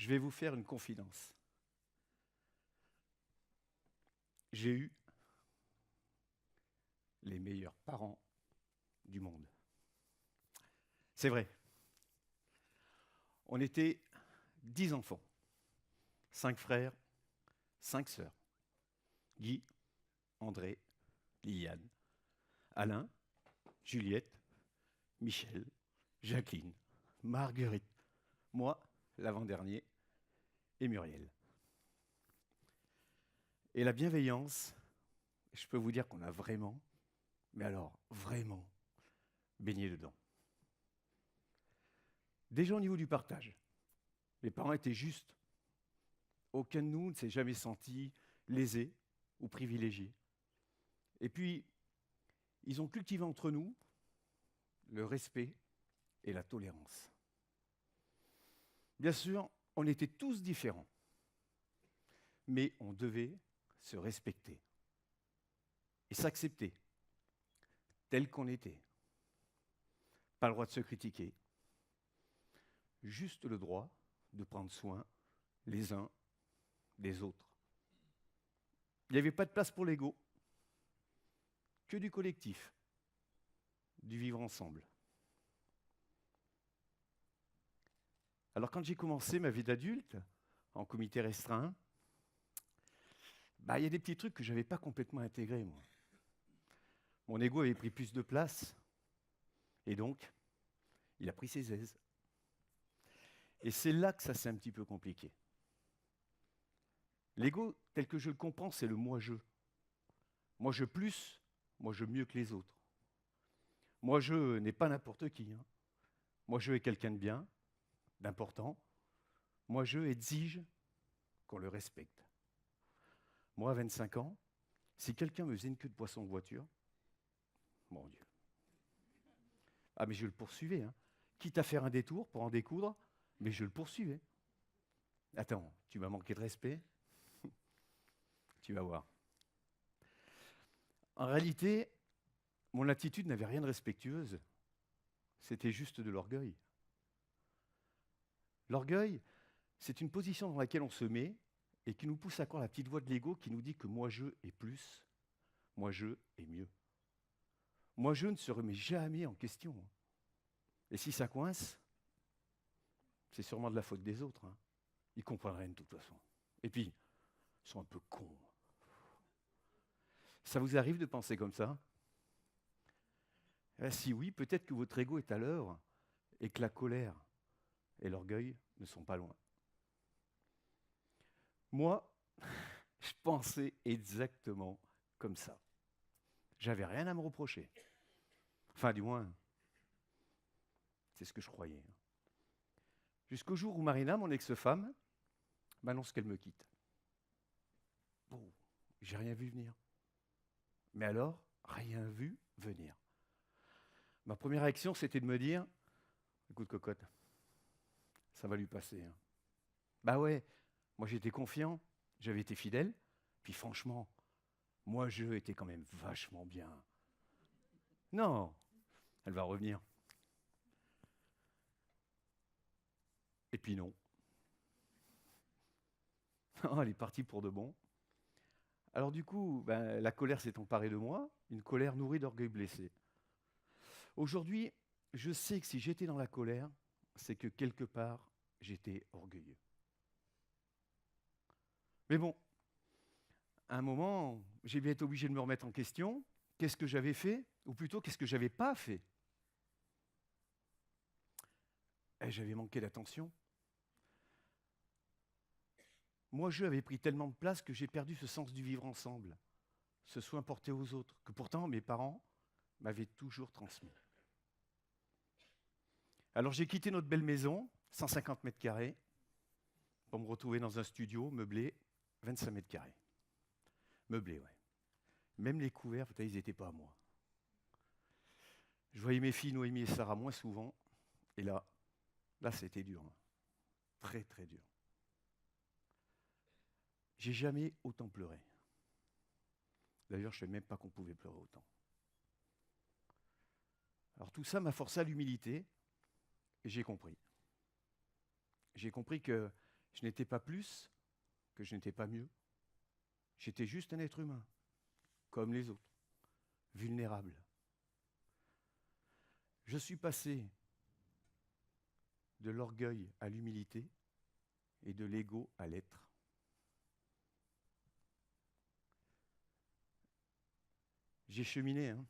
Je vais vous faire une confidence. J'ai eu les meilleurs parents du monde. C'est vrai. On était 10 enfants, 5 frères, 5 sœurs. Guy, André, Liliane, Alain, Juliette, Michel, Jacqueline, Marguerite, moi, l'avant-dernier, et Muriel. Et la bienveillance, je peux vous dire qu'on a vraiment, mais alors vraiment, baigné dedans. Déjà au niveau du partage, les parents étaient justes. Aucun de nous ne s'est jamais senti lésé ou privilégié. Et puis, ils ont cultivé entre nous le respect et la tolérance. Bien sûr, on était tous différents, mais on devait se respecter et s'accepter tel qu'on était. Pas le droit de se critiquer, juste le droit de prendre soin les uns des autres. Il n'y avait pas de place pour l'ego, que du collectif, du vivre ensemble. Alors quand j'ai commencé ma vie d'adulte, en comité restreint, il y a des petits trucs que je n'avais pas complètement intégrés, moi. Mon ego avait pris plus de place, et donc, il a pris ses aises. Et c'est là que ça s'est un petit peu compliqué. L'ego, tel que je le comprends, c'est le moi-je. Moi-je plus, moi-je mieux que les autres. Moi-je n'est pas n'importe qui. Moi-je est quelqu'un de bien, d'important. Moi-je exige qu'on le respecte. Moi, à 25 ans, si quelqu'un me faisait une queue de poisson de voiture, mon Dieu. Ah, mais je le poursuivais. Quitte à faire un détour pour en découdre, mais je le poursuivais. Attends, tu m'as manqué de respect? Tu vas voir. En réalité, mon attitude n'avait rien de respectueuse. C'était juste de l'orgueil. L'orgueil, c'est une position dans laquelle on se met et qui nous pousse à croire la petite voix de l'ego qui nous dit que moi-je est plus, moi-je est mieux. Moi-je ne se remet jamais en question. Et si ça coince, c'est sûrement de la faute des autres. Ils comprennent rien de toute façon. Et puis, ils sont un peu cons. Ça vous arrive de penser comme ça? Si oui, peut-être que votre ego est à l'œuvre et que la colère et l'orgueil ne sont pas loin. Moi, je pensais exactement comme ça. J'avais rien à me reprocher. Enfin, du moins, c'est ce que je croyais. Jusqu'au jour où Marina, mon ex-femme, m'annonce qu'elle me quitte. Bon, j'ai rien vu venir. Mais alors, rien vu venir. Ma première réaction, c'était de me dire, écoute cocotte, ça va lui passer. Bah ouais, moi j'étais confiant, j'avais été fidèle, puis franchement, moi je étais quand même vachement bien. Non, elle va revenir. Et puis non. Elle est partie pour de bon. Alors du coup, la colère s'est emparée de moi, une colère nourrie d'orgueil blessé. Aujourd'hui, je sais que si j'étais dans la colère, c'est que quelque part, j'étais orgueilleux. Mais bon, à un moment, j'ai bien été obligé de me remettre en question. Qu'est-ce que j'avais fait? Ou plutôt, qu'est-ce que j'avais pas fait? J'avais manqué d'attention. moi, je avais pris tellement de place que j'ai perdu ce sens du vivre ensemble, ce soin porté aux autres, que pourtant mes parents m'avaient toujours transmis. Alors j'ai quitté notre belle maison, 150 mètres carrés, pour me retrouver dans un studio meublé, 25 mètres carrés. Meublé, ouais. Même les couverts, peut-être, ils n'étaient pas à moi. Je voyais mes filles Noémie et Sarah moins souvent, et là c'était dur. Hein. Très, très dur. J'ai jamais autant pleuré. D'ailleurs, je ne savais même pas qu'on pouvait pleurer autant. Alors tout ça m'a forcé à l'humilité, et j'ai compris. J'ai compris que je n'étais pas plus, que je n'étais pas mieux. J'étais juste un être humain, comme les autres, vulnérable. Je suis passé de l'orgueil à l'humilité et de l'ego à l'être. J'ai cheminé, hein,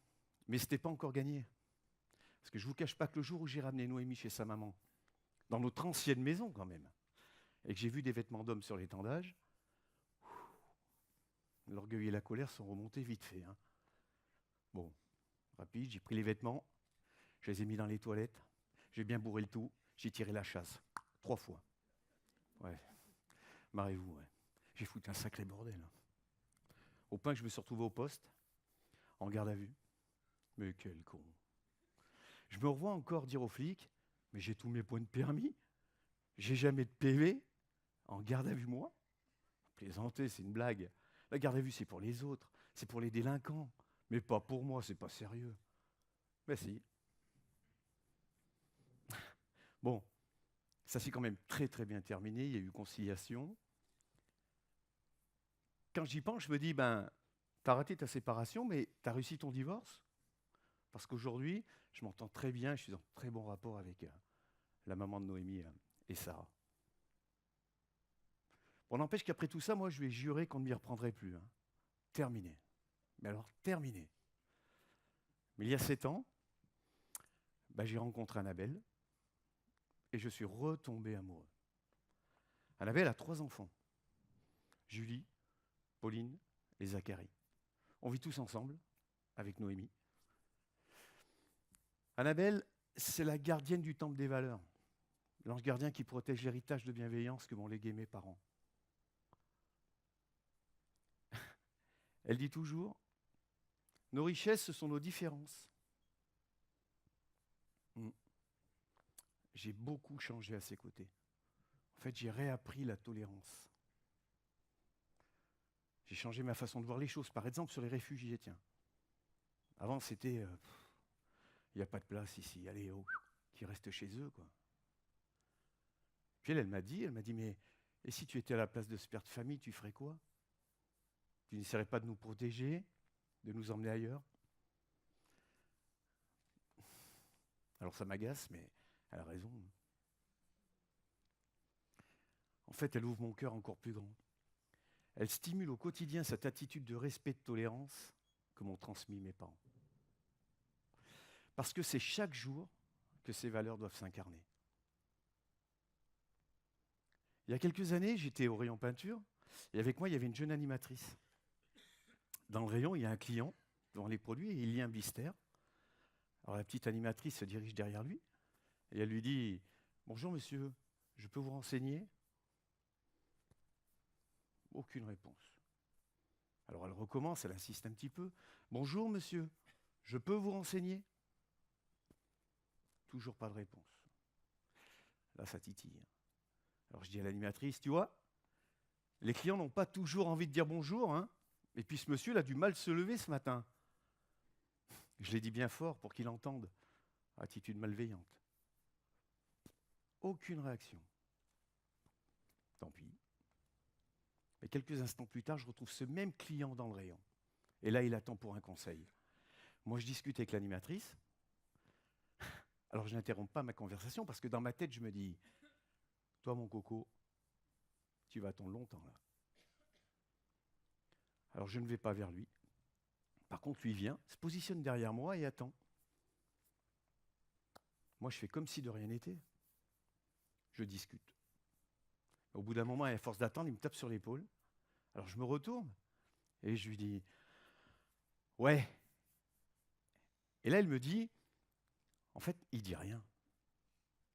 mais ce n'était pas encore gagné. Parce que je ne vous cache pas que le jour où j'ai ramené Noémie chez sa maman, dans notre ancienne maison quand même, et que j'ai vu des vêtements d'homme sur l'étendage, l'orgueil et la colère sont remontés vite fait. Hein. Bon, rapide, j'ai pris les vêtements, je les ai mis dans les toilettes, j'ai bien bourré le tout, j'ai tiré la chasse, 3 fois. Ouais, marrez-vous, ouais. J'ai foutu un sacré bordel. Hein. Au point que je me suis retrouvé au poste, en garde à vue. Mais quel con. Je me revois encore dire aux flics, mais j'ai tous mes points de permis, j'ai jamais de PV, en garde à vue moi. Plaisanter, c'est une blague. La garde à vue, c'est pour les autres, c'est pour les délinquants, mais pas pour moi, c'est pas sérieux. Ben si. Bon, ça s'est quand même très très bien terminé, il y a eu conciliation. Quand j'y pense, je me dis, t'as raté ta séparation, mais t'as réussi ton divorce. Parce qu'aujourd'hui, je m'entends très bien, je suis en très bon rapport avec la maman de Noémie et Sarah. Bon, n'empêche qu'après tout ça, moi, je vais jurer qu'on ne m'y reprendrait plus. Hein. Terminé. Mais alors, terminé. Mais il y a 7 ans, j'ai rencontré Annabelle et je suis retombé amoureux. Annabelle a 3 enfants. Julie, Pauline et Zacharie. On vit tous ensemble, avec Noémie. Annabelle, c'est la gardienne du temple des valeurs. L'ange gardien qui protège l'héritage de bienveillance que m'ont légué mes parents. Elle dit toujours, nos richesses, ce sont nos différences. J'ai beaucoup changé à ses côtés. En fait, j'ai réappris la tolérance. J'ai changé ma façon de voir les choses. Par exemple, sur les réfugiés, tiens. Avant, c'était, il n'y a pas de place ici, allez, qui restent chez eux, quoi. Puis elle m'a dit, mais et si tu étais à la place de ce père de famille, tu ferais quoi? Tu n'essaierais pas de nous protéger, de nous emmener ailleurs? Alors ça m'agace, mais elle a raison. En fait, elle ouvre mon cœur encore plus grand. Elle stimule au quotidien cette attitude de respect et de tolérance que m'ont transmis mes parents. Parce que c'est chaque jour que ces valeurs doivent s'incarner. Il y a quelques années, j'étais au rayon peinture, et avec moi, il y avait une jeune animatrice. Dans le rayon, il y a un client devant les produits, et il y a un blister. Alors la petite animatrice se dirige derrière lui, et elle lui dit « Bonjour monsieur, je peux vous renseigner ?» Aucune réponse. Alors elle recommence, elle insiste un petit peu. « Bonjour monsieur, je peux vous renseigner ?» Toujours pas de réponse. Là, ça titille. Alors je dis à l'animatrice, tu vois, les clients n'ont pas toujours envie de dire bonjour, hein. Et puis ce monsieur, il a du mal à se lever ce matin. Je l'ai dit bien fort pour qu'il entende. Attitude malveillante. Aucune réaction. Tant pis. Mais quelques instants plus tard, je retrouve ce même client dans le rayon. Et là, il attend pour un conseil. Moi, je discute avec l'animatrice. Alors, je n'interromps pas ma conversation parce que dans ma tête, je me dis, toi, mon coco, tu vas attendre longtemps là. Alors, je ne vais pas vers lui. Par contre, lui vient, se positionne derrière moi et attend. Moi, je fais comme si de rien n'était. Je discute. Au bout d'un moment, à force d'attendre, il me tape sur l'épaule. Alors je me retourne et je lui dis « Ouais ». Et là, il me dit, en fait, il dit rien.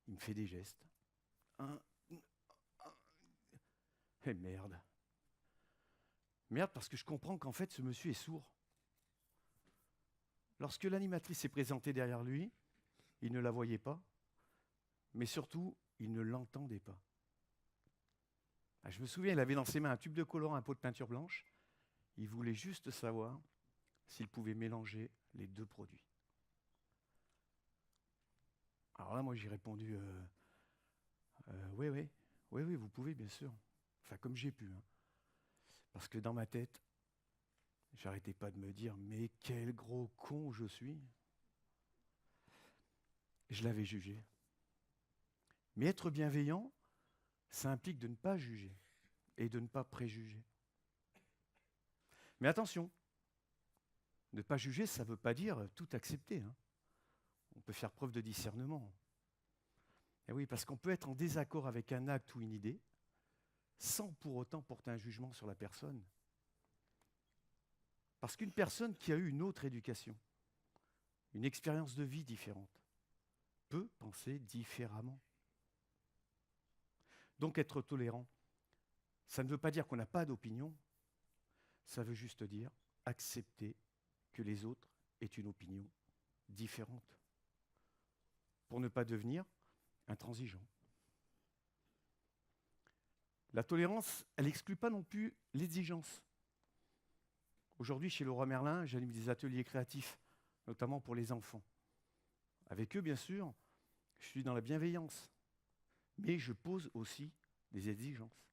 Il me fait des gestes. Et merde. Merde, parce que je comprends qu'en fait, ce monsieur est sourd. Lorsque l'animatrice s'est présentée derrière lui, il ne la voyait pas, mais surtout, il ne l'entendait pas. Je me souviens, il avait dans ses mains un tube de colorant, un pot de peinture blanche. Il voulait juste savoir s'il pouvait mélanger les deux produits. Alors là, moi, j'ai répondu oui, oui, oui, oui, vous pouvez, bien sûr. Enfin, comme j'ai pu. Hein. Parce que dans ma tête, j'arrêtais pas de me dire, mais quel gros con je suis. Je l'avais jugé. Mais être bienveillant, ça implique de ne pas juger et de ne pas préjuger. Mais attention, ne pas juger, ça ne veut pas dire tout accepter. Hein. On peut faire preuve de discernement. Et oui, parce qu'on peut être en désaccord avec un acte ou une idée, sans pour autant porter un jugement sur la personne. Parce qu'une personne qui a eu une autre éducation, une expérience de vie différente, peut penser différemment. Donc être tolérant, ça ne veut pas dire qu'on n'a pas d'opinion, ça veut juste dire accepter que les autres aient une opinion différente, pour ne pas devenir intransigeant. La tolérance, elle n'exclut pas non plus l'exigence. Aujourd'hui, chez Leroy Merlin, j'anime des ateliers créatifs, notamment pour les enfants. Avec eux, bien sûr, je suis dans la bienveillance, mais je pose aussi des exigences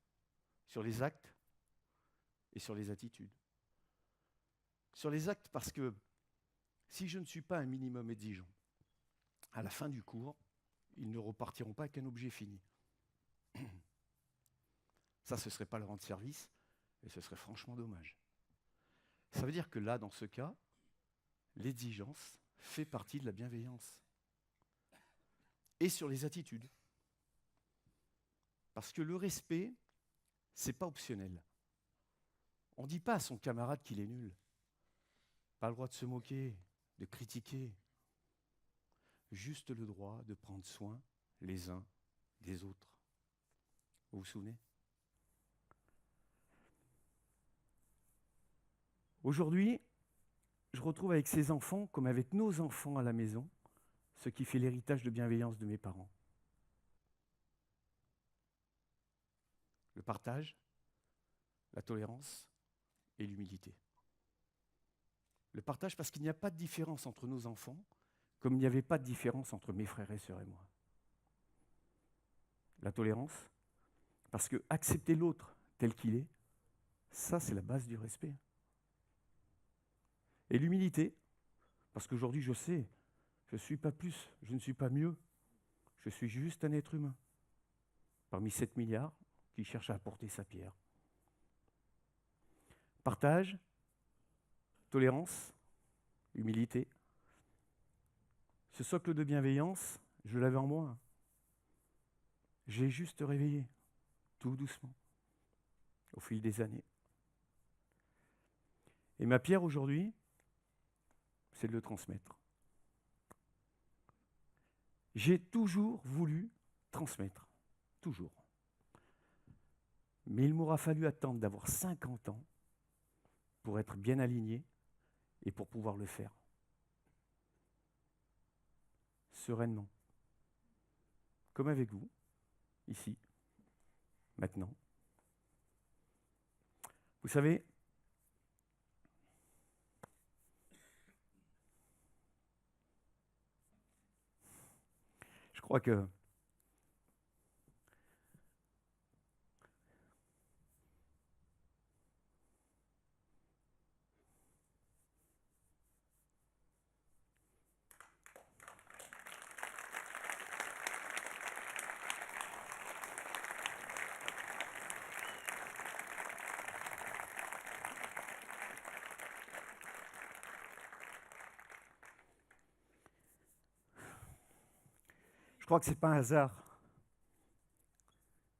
sur les actes et sur les attitudes. Sur les actes, parce que si je ne suis pas un minimum exigeant, à la fin du cours, ils ne repartiront pas avec un objet fini. Ça, ce ne serait pas leur rendre service, et ce serait franchement dommage. Ça veut dire que là, dans ce cas, l'exigence fait partie de la bienveillance. Et sur les attitudes. Parce que le respect, ce n'est pas optionnel. On ne dit pas à son camarade qu'il est nul. Pas le droit de se moquer, de critiquer. Juste le droit de prendre soin les uns des autres. Vous vous souvenez ? Aujourd'hui, je retrouve avec ces enfants, comme avec nos enfants à la maison, ce qui fait l'héritage de bienveillance de mes parents. Le partage, la tolérance et l'humilité. Le partage parce qu'il n'y a pas de différence entre nos enfants, comme il n'y avait pas de différence entre mes frères et sœurs et moi. La tolérance, parce que accepter l'autre tel qu'il est, ça c'est la base du respect. Et l'humilité, parce qu'aujourd'hui je sais, je ne suis pas plus, je ne suis pas mieux, je suis juste un être humain, parmi 7 milliards qui cherchent à apporter sa pierre. Partage, tolérance, humilité. Ce socle de bienveillance, je l'avais en moi. J'ai juste réveillé, tout doucement, au fil des années. Et ma pierre aujourd'hui, c'est de le transmettre. J'ai toujours voulu transmettre, toujours. Mais il m'aura fallu attendre d'avoir 50 ans pour être bien aligné et pour pouvoir le faire. Sereinement. Comme avec vous, ici, maintenant. Vous savez, je crois que ce n'est pas un hasard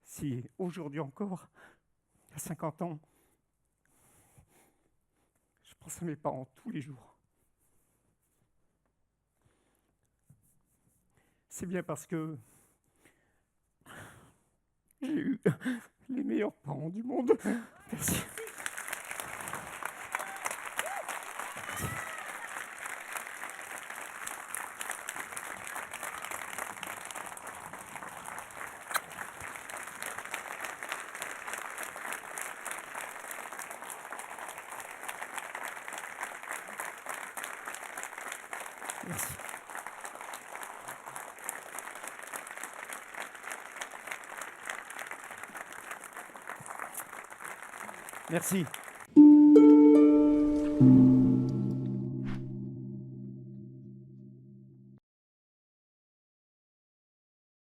si aujourd'hui encore, à 50 ans, je pense à mes parents tous les jours. C'est bien parce que j'ai eu les meilleurs parents du monde. Merci. Merci. Merci.